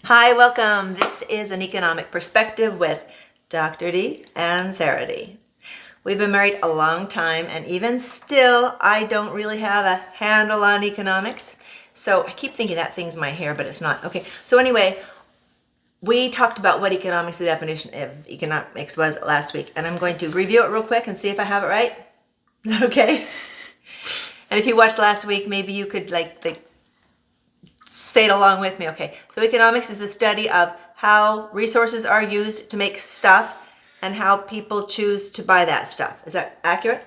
Hi, welcome. This is An Economic Perspective with Dr. D and Sarah D. We've been married a long time, and even still, I don't really have a handle on economics. So I keep thinking that thing's my hair, but it's not. Okay, so anyway, we talked about what economics, the definition of economics was last week, and I'm going to review it real quick and see if I have it right. Is that okay? And if you watched last week, maybe you could say it along with me. Okay, so economics is the study of how resources are used to make stuff and how people choose to buy that stuff. Is that accurate?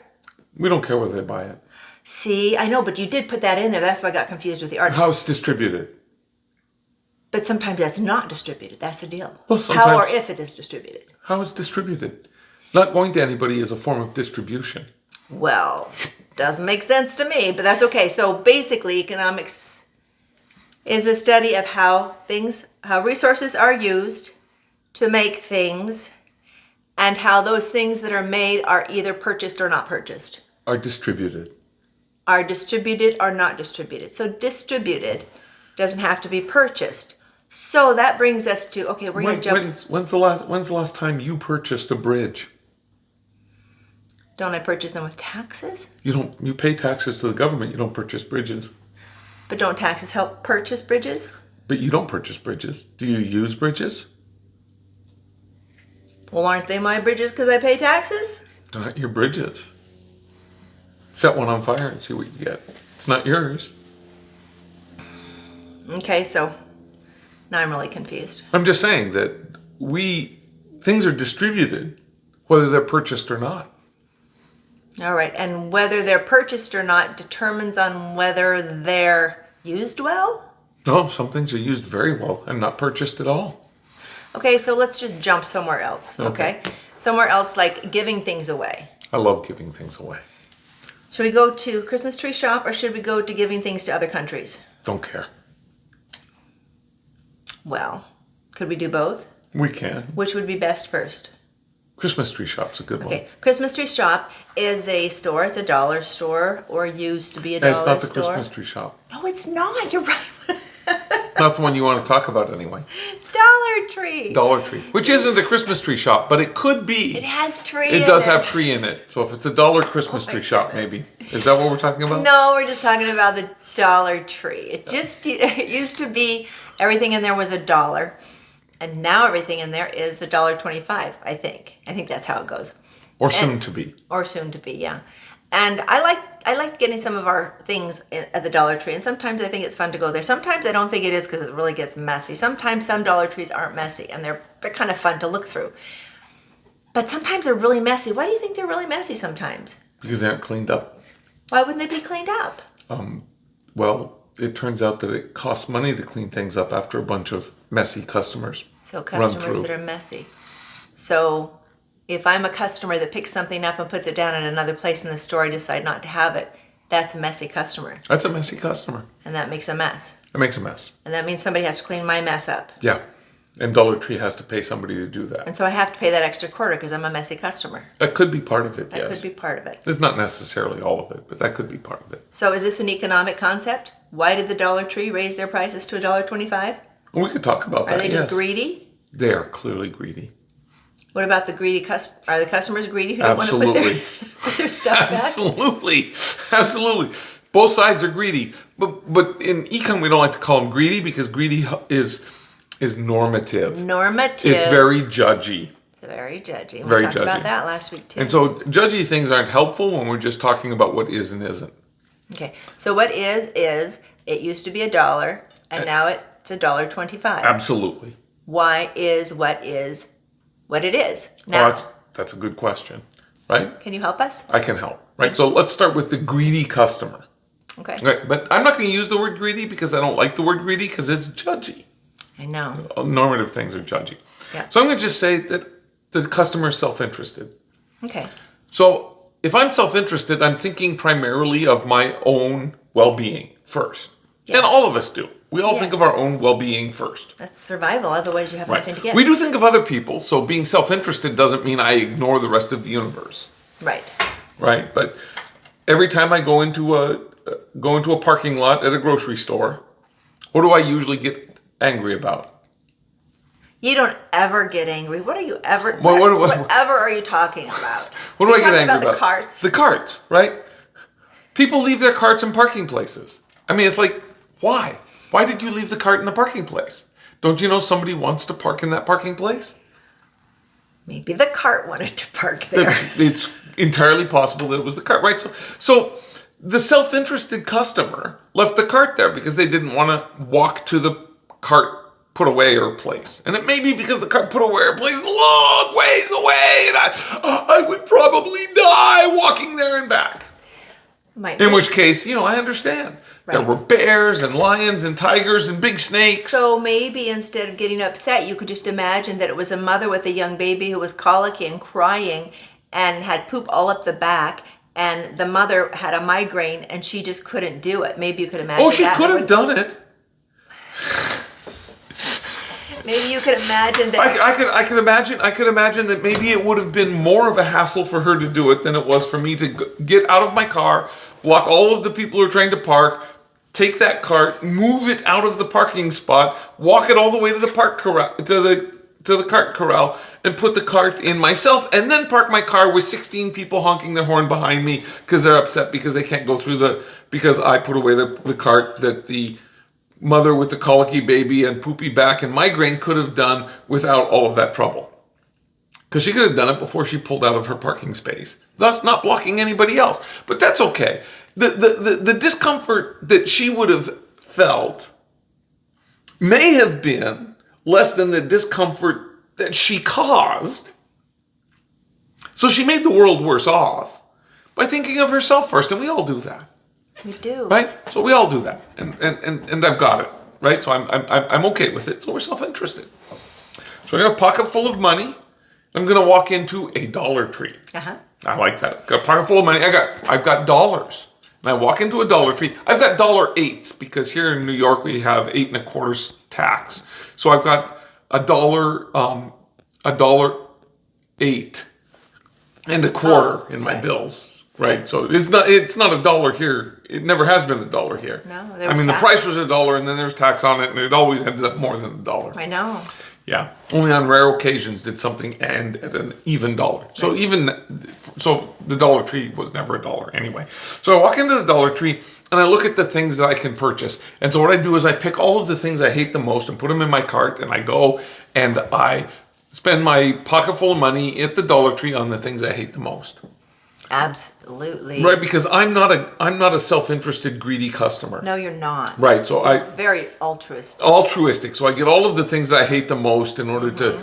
We don't care whether they buy it. See, I know, but you did put that in there. That's why I got confused with the artist. How it's distributed. But sometimes that's not distributed. That's the deal. Well, sometimes, how or if it is distributed. How it's distributed. Not going to anybody is a form of distribution. Well, doesn't make sense to me, but that's okay. So basically, economics is a study of how resources are used to make things, and how those things that are made are either purchased or not purchased. Are distributed. Are distributed or not distributed. So distributed doesn't have to be purchased. So that brings us to, okay, we're going to jump. When's the last time you purchased a bridge? Don't I purchase them with taxes? You pay taxes to the government, you don't purchase bridges. But don't taxes help purchase bridges? But you don't purchase bridges. Do you use bridges? Well, aren't they my bridges because I pay taxes? They're not your bridges. Set one on fire and see what you get. It's not yours. Okay, so now I'm really confused. I'm just saying that things are distributed, whether they're purchased or not. All right, and whether they're purchased or not determines on whether they're used well? No, some things are used very well and not purchased at all. Okay, so let's just jump somewhere else, okay? Somewhere else like giving things away. I love giving things away. Should we go to Christmas tree shop or should we go to giving things to other countries? Don't care. Well, could we do both? We can. Which would be best first? Christmas tree shop's a good one. Okay, Christmas tree shop is a store. It's a dollar store, or used to be a dollar store. It's not the Christmas tree shop. No, it's not. You're right. Not the one you want to talk about anyway. Dollar Tree. Dollar Tree, which isn't a Christmas tree shop, but it could be. It has tree. It does have tree in it. So if it's a dollar Christmas tree shop, maybe. Is that what we're talking about? No, we're just talking about the Dollar Tree. It used to be everything in there was $1. And now everything in there is $1.25, I think. I think that's how it goes. Or soon to be. Or soon to be, yeah. And I like getting some of our things at the Dollar Tree. And sometimes I think it's fun to go there. Sometimes I don't think it is because it really gets messy. Sometimes some Dollar Trees aren't messy and they're kind of fun to look through. But sometimes they're really messy. Why do you think they're really messy sometimes? Because they aren't cleaned up. Why wouldn't they be cleaned up? Well, it turns out that it costs money to clean things up after a bunch of messy customers. So customers that are messy. So if I'm a customer that picks something up and puts it down at another place in the store, I decide not to have it, that's a messy customer. That's a messy customer. And that makes a mess. It makes a mess. And that means somebody has to clean my mess up. Yeah. And Dollar Tree has to pay somebody to do that. And so I have to pay that extra quarter because I'm a messy customer. That could be part of it, yes. That could be part of it. It's not necessarily all of it, but that could be part of it. So is this an economic concept? Why did the Dollar Tree raise their prices to $1.25? Well, we could talk about that. Are they just greedy? They are clearly greedy. What about the greedy Are the customers greedy who don't want to put their stuff back? Absolutely. Absolutely. Both sides are greedy. But in econ, we don't like to call them greedy because greedy is normative. Normative. It's very judgy. It's very judgy. Very we talked judgy. about that last week too. And so judgy things aren't helpful when we're just talking about what is and isn't. Okay. So what is it used to be $1 and now it's $1.25. Absolutely. Why is what it is Now, now? that's a good question, right? Can you help us? I can help, right? So let's start with the greedy customer. Okay. Right, but I'm not going to use the word greedy because I don't like the word greedy because it's judgy. I know. Normative things are judgy. Yeah. So I'm going to just say that the customer is self-interested. Okay. So if I'm self-interested, I'm thinking primarily of my own well-being first. Yes. And all of us do. We all think of our own well-being first. That's survival, otherwise you have nothing to get. We do think of other people, so being self-interested doesn't mean I ignore the rest of the universe. Right. Right, but every time I go into a parking lot at a grocery store, what do I usually get angry about? You don't ever get angry. What are you ever? What- whatever are you talking about? What do I You're get talking angry about? The carts. The carts, right? People leave their carts in parking places. I mean, it's like, why? Why did you leave the cart in the parking place? Don't you know somebody wants to park in that parking place? Maybe the cart wanted to park there. It's entirely possible that it was the cart, right? So the self-interested customer left the cart there because they didn't want to walk to the cart put away or place. And it may be because the cart put away or place is a long ways away, and I would probably die walking there and back. In which case, I understand. Right. There were bears and lions and tigers and big snakes. So maybe instead of getting upset, you could just imagine that it was a mother with a young baby who was colicky and crying and had poop all up the back, and the mother had a migraine and she just couldn't do it. Maybe you could imagine she could have done it. Maybe you could imagine that. I could imagine that maybe it would have been more of a hassle for her to do it than it was for me to get out of my car, block all of the people who are trying to park, take that cart, move it out of the parking spot, walk it all the way to the park corral, to the cart corral, and put the cart in myself, and then park my car with 16 people honking their horn behind me because they're upset because they can't go through because I put away the cart that the mother with the colicky baby and poopy back and migraine could have done without all of that trouble. Because she could have done it before she pulled out of her parking space, thus not blocking anybody else. But that's okay. The discomfort that she would have felt may have been less than the discomfort that she caused. So she made the world worse off by thinking of herself first, and we all do that. We do. Right? So we all do that. And I've got it. Right? So I'm okay with it. So we're self-interested. So I got a pocket full of money. I'm gonna walk into a Dollar Tree. Uh-huh. I like that. Got a pocket full of money. I've got dollars. And I walk into a Dollar Tree. I've got $8s because here in New York we have 8 1/4 tax. So I've got $1.08 and a quarter in my bills. Right, so it's not $1 here. It never has been $1 here. No, the price was $1, and then there's tax on it, and it always ended up more than $1. I know. Yeah, only on rare occasions did something end at an even dollar. So so the Dollar Tree was never $1 anyway. So I walk into the Dollar Tree and I look at the things that I can purchase. And so what I do is I pick all of the things I hate the most and put them in my cart, and I go and I spend my pocket full of money at the Dollar Tree on the things I hate the most. Absolutely. Right, because I'm not a self-interested, greedy customer. No, you're not. Right, so very altruistic. Altruistic. So I get all of the things that I hate the most in order to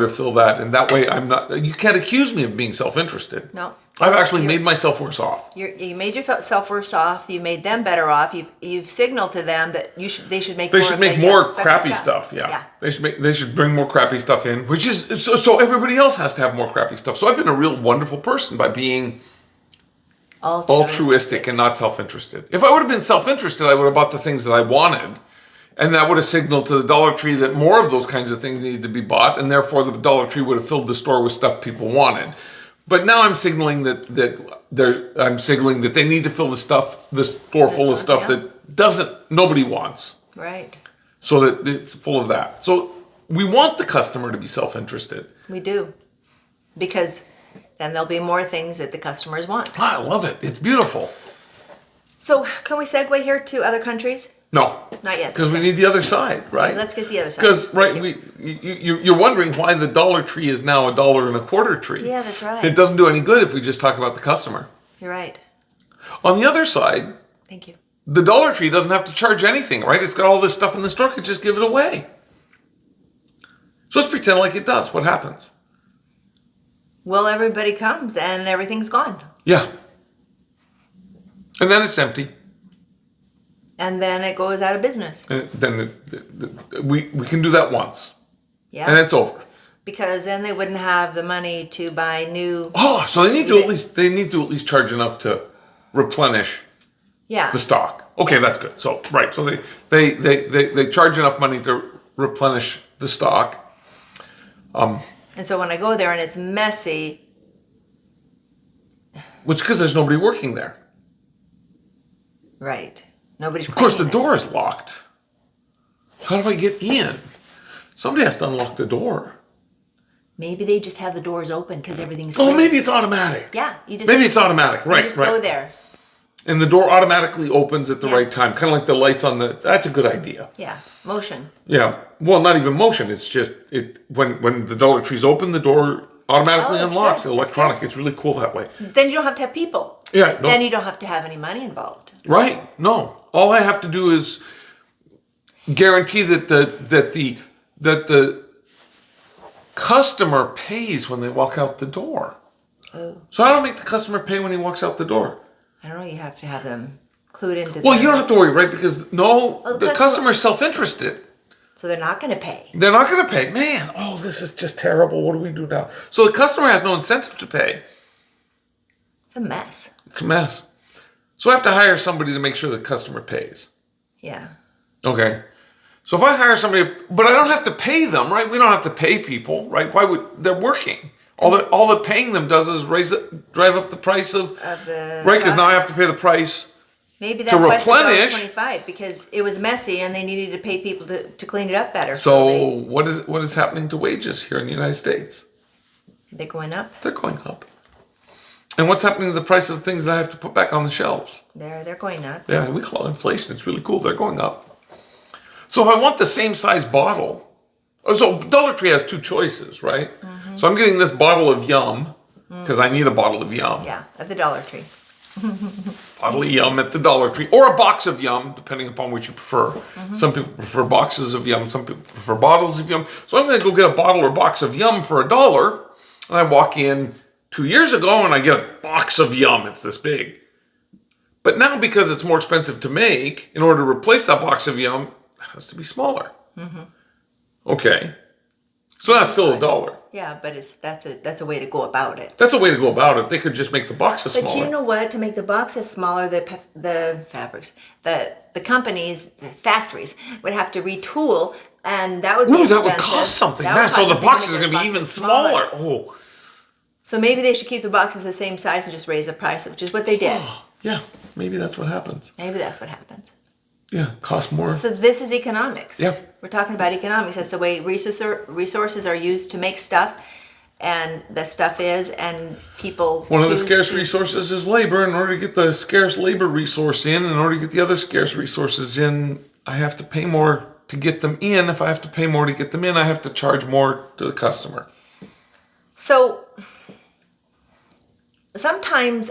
fill that, and that way I'm not. You can't accuse me of being self-interested. No. I've actually made myself worse off. You made yourself worse off. You made them better off. You've signaled to them that they should make. They should make more crappy stuff. Yeah. They should bring more crappy stuff in, which is so everybody else has to have more crappy stuff. So I've been a real wonderful person by being altruistic and not self-interested. If I would have been self-interested, I would have bought the things that I wanted, and that would have signaled to the Dollar Tree that more of those kinds of things needed to be bought, and therefore the Dollar Tree would have filled the store with stuff people wanted. But now I'm signaling that they need to fill the store full of stuff that nobody wants. Right. So that it's full of that. So we want the customer to be self-interested. We do, because then there'll be more things that the customers want. I love it. It's beautiful. So can we segue here to other countries? No. Not yet. Because we need the other side, right? Let's get the other side. Because, you're wondering why the Dollar Tree is now a $1.25 tree. Yeah, that's right. It doesn't do any good if we just talk about the customer. You're right. On the other side, thank you. The Dollar Tree doesn't have to charge anything, right? It's got all this stuff in the store, it could just give it away. So let's pretend like it does. What happens? Well, everybody comes and everything's gone. Yeah. And then it's empty. And then it goes out of business. And then we can do that once. Yeah. And it's over. Because then they wouldn't have the money to buy new. Oh, so they need to at least charge enough to replenish the stock. Okay, that's good. So so they charge enough money to replenish the stock. And so when I go there and it's messy. Well, it's because there's nobody working there. Right. Nobody's. Of course, the door is locked. How do I get in? Somebody has to unlock the door. Maybe they just have the doors open because everything's Oh, clear. maybe it's automatic. Yeah, you just Maybe it's automatic. you Right, just right. go there. And the door automatically opens at the Yeah. right time, kind of like the lights on the. That's a good idea. Yeah, motion. Yeah. Well, not even motion. It's just when the Dollar Tree's open, the door automatically Oh, that's unlocks. good. Electronic. That's good. It's really cool that way. Then you don't have to have people. Yeah. No. Then you don't have to have any money involved. Right. No. All I have to do is guarantee that the customer pays when they walk out the door. Oh, So I don't make the customer pay when he walks out the door. I don't know. You have to have them clued into. Well, the- you don't have to worry, right? Because no, Oh, the customer's self-interested. So they're not going to pay. They're not going to pay. Man, oh, this is just terrible. What do we do now? So the customer has no incentive to pay. It's a mess. It's a mess. So I have to hire somebody to make sure the customer pays. Yeah. Okay. So if I hire somebody, but I don't have to pay them, right? We don't have to pay people, right? Why would they're working? All that paying them does is drive up the price of the right? Because now I have to pay the price. Maybe that's why it's replenish- $1.25 because it was messy and they needed to pay people to clean it up better. So they, what is happening to wages here in the United States? they're going up. They're going up. And what's happening to the price of things that I have to put back on the shelves? They're going up. Yeah, we call it inflation. It's really cool. They're going up. So if I want the same size bottle, so Dollar Tree has two choices, right? Mm-hmm. So I'm getting this bottle of Yum because I need a bottle of Yum. Yeah, at the Dollar Tree. Bottle of Yum at the Dollar Tree, or a box of Yum, depending upon which you prefer. Some people prefer boxes of Yum. Some people prefer bottles of Yum. So I'm going to go get a bottle or box of Yum for $1, and I walk in 2 years ago and I get a box of Yum. It's this big. But now, because it's more expensive to make, in order to replace that box of Yum, it has to be smaller. Okay. So that's still $1. Yeah, but that's a way to go about it. That's a way to go about it. They could just make the boxes But smaller. you know what? To make the boxes smaller, the fabrics, the companies, the factories would have to retool, and that would be Ooh, that would expensive. cost something. That Man, would so cost the something to boxes are make going to be the even boxes smaller. Oh, So maybe they should keep the boxes the same size and just raise the price, which is what they did. yeah. Maybe that's what happens. Maybe that's what happens. Yeah, cost more. So this is economics. Yeah. We're talking about economics. That's the way resources are used to make stuff, and the stuff is, and people. One of the choose scarce to- resources is labor. In order to get the scarce labor resource in order to get the other scarce resources in, I have to pay more to get them in. If I have to pay more to get them in, I have to charge more to the customer. So sometimes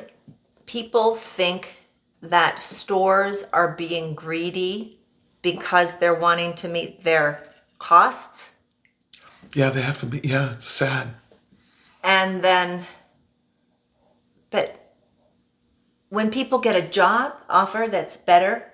people think that stores are being greedy because they're wanting to meet their costs. Yeah, they have to be. Yeah, it's sad. And then, but when people get a job offer that's better,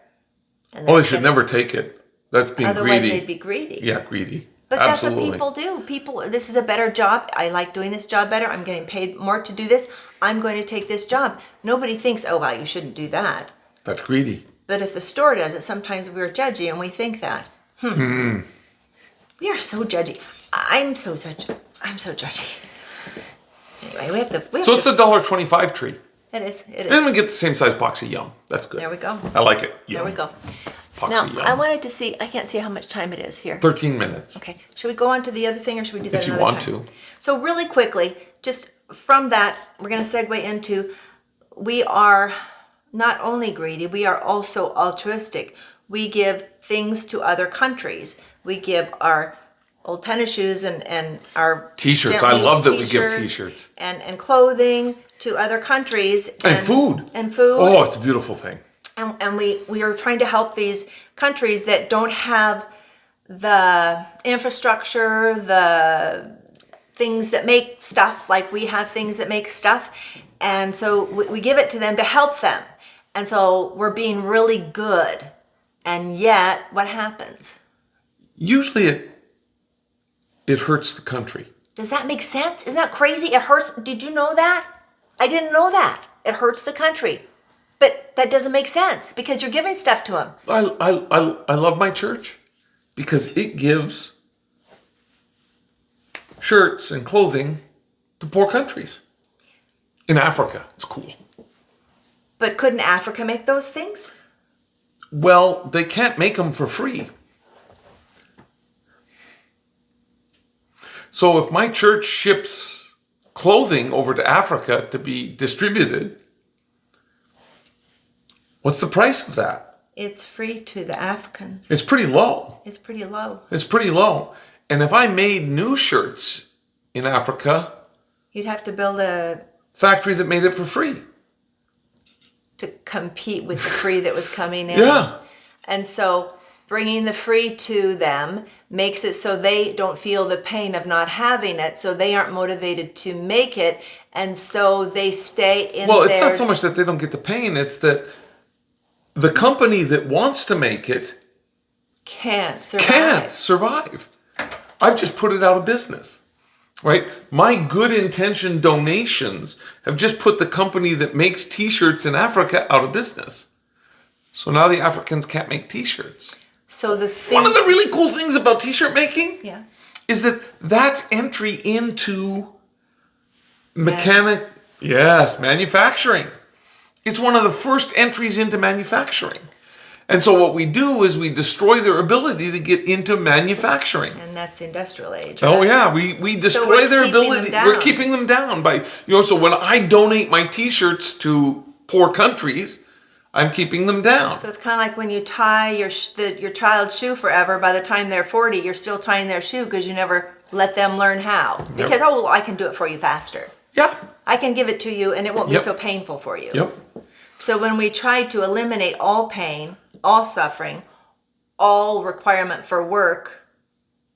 and Oh, they should never take it. That's being otherwise greedy. they'd be greedy. Yeah, greedy. But Absolutely. that's what people do. People, this is a better job. I like doing this job better. I'm getting paid more to do this. I'm going to take this job. Nobody thinks, oh, well, you shouldn't do that. That's greedy. But if the store does it, sometimes we're judgy and we think that. We are so judgy. I'm so judgy. I'm so judgy. Anyway, we have to. So it's the $1.25 tree. It is. It is. And we get the same size box of Yum. That's good. There we go. I like it. There Yum. we go. Box Now, of Yum. I wanted to see. I can't see how much time it is here. 13 minutes. Okay. Should we go on to the other thing, or should we do that If you another want time? to. So really quickly, just from that, we're going to segue into we are not only greedy, we are also altruistic. We give things to other countries. We give our old tennis shoes and our T-shirts. gently I love that we used give T-shirts. and clothing to other countries And food. and food. Oh, it's a beautiful thing. And we are trying to help these countries that don't have the infrastructure, the things that make stuff like we have things that make stuff. And so we give it to them to help them. And so we're being really good. And yet, what happens? Usually it hurts the country. Does that make sense? Isn't that crazy? It hurts. Did you know that? I didn't know that. It hurts the country. But that doesn't make sense because you're giving stuff to them. I love my church because it gives shirts and clothing to poor countries. In Africa, it's cool. But couldn't Africa make those things? Well, they can't make them for free. So if my church ships clothing over to Africa to be distributed, what's the price of that? It's free to the Africans. It's pretty low. It's pretty low. It's pretty low. And if I made new shirts in Africa, You'd have to build a factory that made it for free. to compete with the free that was coming in. Yeah. And so bringing the free to them makes it so they don't feel the pain of not having it, so they aren't motivated to make it, and so they stay in Well, it's their... not so much that they don't get the pain, it's that the company that wants to make it can't survive. can't survive. I've just put it out of business, right? My good intention donations have just put the company that makes t-shirts in Africa out of business. So now the Africans can't make t-shirts. So the thing... One of the really cool things about t-shirt making Yeah. is that that's entry into manufacturing. It's one of the first entries into manufacturing. And so what we do is we destroy their ability to get into manufacturing. And that's the industrial age. Oh right? yeah, we destroy we're their keeping ability. them We're down. keeping them down by, so when I donate my t-shirts to poor countries, I'm keeping them down. So it's kind of like when you tie your child's shoe forever. By the time they're 40, you're still tying their shoe because you never let them learn how. Because, oh, well, I can do it for you faster. Yeah. I can give it to you and it won't be Yep. so painful for you. Yep. So when we try to eliminate all pain, all suffering, all requirement for work,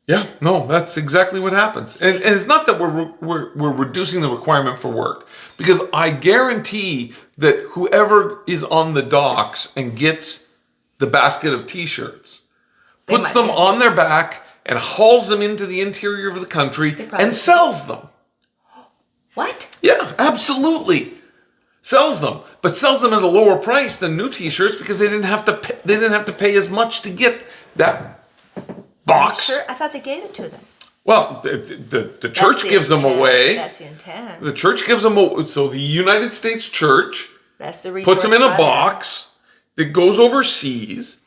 Yeah, no, that's exactly what happens. And it's not that we're reducing the requirement for work, because I guarantee that whoever is on the docks and gets the basket of t-shirts puts might them be. on their back and hauls them into the interior of the country probably and do. sells them. what? Yeah, absolutely. Sells them, but sells them at a lower price than new t-shirts because they didn't have to pay as much to get that box. Sure, I thought they gave it to them. Well, the That's church the gives them intent. away. That's the intent. The church gives them away. So the United States Church That's the resource. puts them in a by box that goes overseas,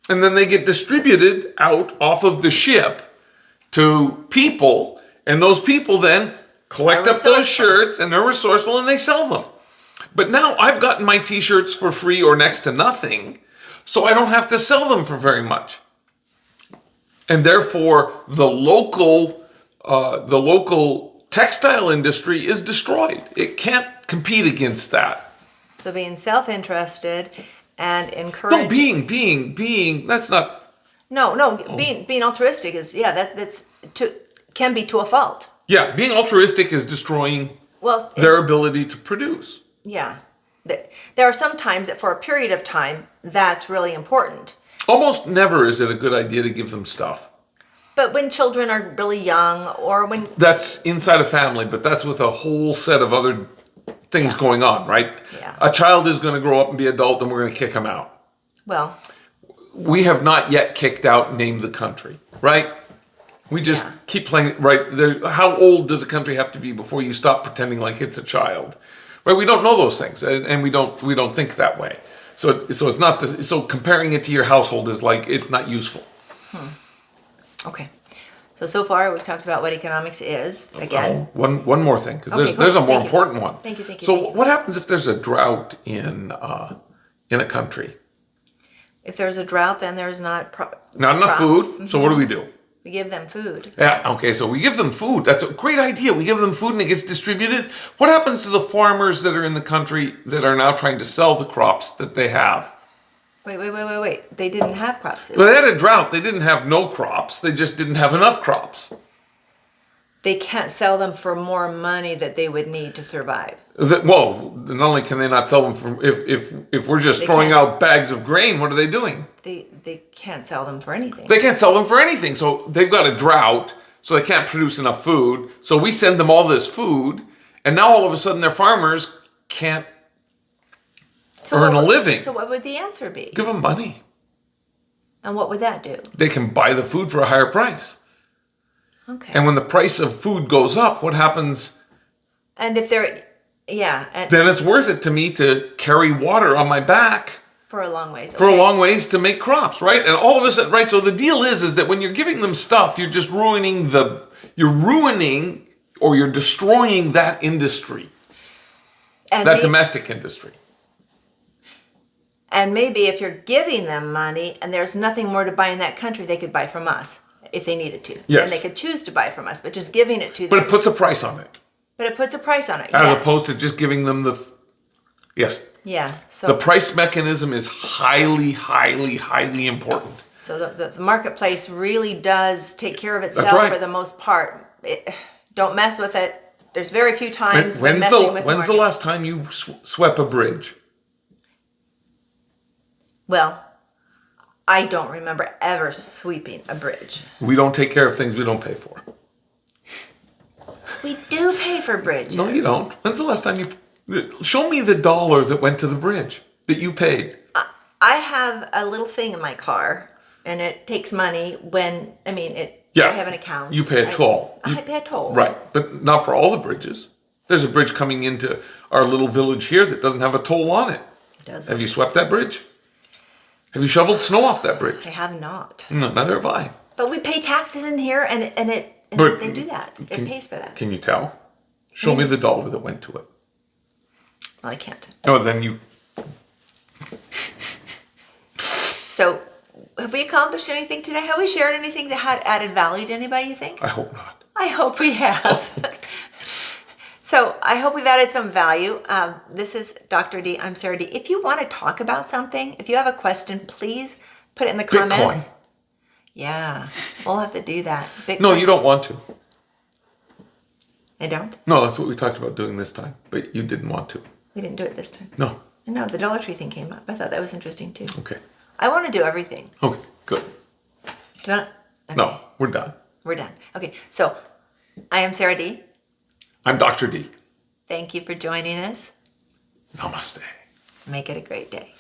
and then they get distributed out off of the ship to people, and those people then collect Are up those resourceful. shirts, and they're resourceful, and they sell them. But now I've gotten my t-shirts for free or next to nothing, so I don't have to sell them for very much. And therefore, the local textile industry is destroyed. It can't compete against that. So being self-interested and No, encouraging. being. That's not. Being altruistic is can be to a fault. Yeah, being altruistic is destroying Well, their ability to produce. yeah. There are some times that for a period of time that's really important. Almost never is it a good idea to give them stuff. But when children are really young, or when That's inside a family, but that's with a whole set of other things going on, right? Yeah. A child is going to grow up and be adult, and we're going to kick him out. well, We have not yet kicked out Name the Country, right? We just Yeah. keep playing, right? How old does a country have to be before you stop pretending like it's a child? Right? We don't know those things, and we don't think that way. So it's not so comparing it to your household is like it's not useful. okay. So far we've talked about what economics is again. Oh, one more thing, because Okay, there's a cool. more Thank you. important one. Thank you. So what happens if there's a drought in a country? If there's a drought, then there's not Not enough crops. food. So what do? We give them food. Yeah, okay, so we give them food. That's a great idea. We give them food and it gets distributed. What happens to the farmers that are in the country that are now trying to sell the crops that they have? Wait. They didn't have crops. Well, they had a drought. They didn't have no crops. They just didn't have enough crops. They can't sell them for more money that they would need to survive. Well, not only can they not sell them from if we're just They throwing can't. out bags of grain, what are they doing? They can't sell them for anything. They can't sell them for anything. So they've got a drought, so they can't produce enough food. So we send them all this food, and now all of a sudden their farmers can't earn a living. So what would the answer be? give them money. And what would that do? They can buy the food for a higher price. Okay. And when the price of food goes up, what happens? And if they're, yeah, and Then it's worth it to me to carry water on my back For a long ways. for a okay. long ways to make crops, right? And all of a sudden, right? So the deal is that when you're giving them stuff, you're just ruining or you're destroying that industry, And that may- domestic industry. And maybe if you're giving them money and there's nothing more to buy in that country, they could buy from us if they needed to. Yes. And they could choose to buy from us, but just giving it to But them. it puts a price on it, But it puts a price on it. as yes. opposed to just giving them yes. Yeah. So The price mechanism is highly, highly, highly important. So the marketplace really does take care of itself right. for the most part. Don't mess with it. There's very few times when When's messing with the market. last time you swept a bridge? Well, I don't remember ever sweeping a bridge. We don't take care of things we don't pay for. We do pay for bridges. No, you don't. When's the last time you... Show me the dollar that went to the bridge that you paid. I have a little thing in my car, and it takes money when, Yeah. I have an account. You pay a toll. I pay a toll. Right, but not for all the bridges. There's a bridge coming into our little village here that doesn't have a toll on it. Does Have you swept that bridge? Have you shoveled snow off that bridge? I have not. No, neither have I. But we pay taxes in here, and But they do that. It pays for that. Can you tell? Show me the dollar that went to it. Well, I can't. No, then you... So, have we accomplished anything today? Have we shared anything that had added value to anybody, you think? I hope not. I hope we have. So, I hope we've added some value. This is Dr. D. I'm Sarah D. If you want to talk about something, if you have a question, please put it in the Bitcoin. comments. Yeah, we'll have to do that. Bitcoin. No, you don't want to. I don't? No, that's what we talked about doing this time, but you didn't want to. We didn't do it this time. No. No, the Dollar Tree thing came up. I thought that was interesting too. Okay. I want to do everything. Okay, good. Do you want okay. No, we're done. We're done. Okay, so I am Sarah D. I'm Dr. D. Thank you for joining us. Namaste. Make it a great day.